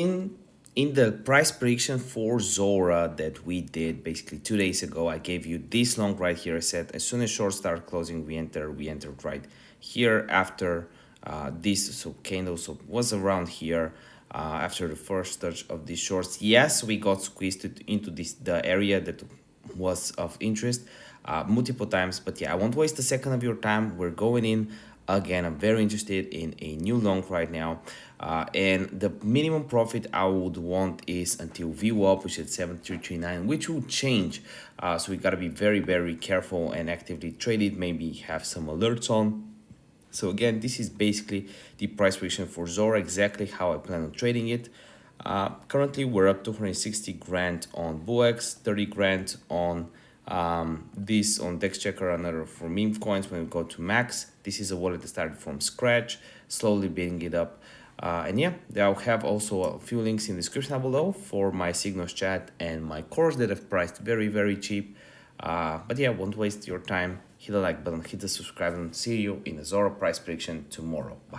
In the price prediction for Zora that we did basically 2 days ago, I gave you this long right here. I said as soon as shorts start closing, we entered right here after this so candle so was around here after the first touch of these shorts. Yes, we got squeezed into this the area that was of interest multiple times, but yeah, I won't waste a second of your time. We're going in again. I'm very interested in a new long right now, and the minimum profit I would want is until VWAP, which is 7339, which will change. So we got to be very careful and actively trade it, maybe have some alerts on. So again, this is basically the price prediction for Zora, exactly how I plan on trading it. Currently, we're up 260 grand on BOOX, 30 grand on this on Dex Checker, another for meme coins. When we go to max, this is a wallet that started from scratch, slowly building it up. And yeah, I'll have also a few links in the description down below for my Signals chat and my course that I've priced very cheap. But yeah, won't waste your time. Hit the like button, hit the subscribe, and see you in the Zora price prediction tomorrow. Bye.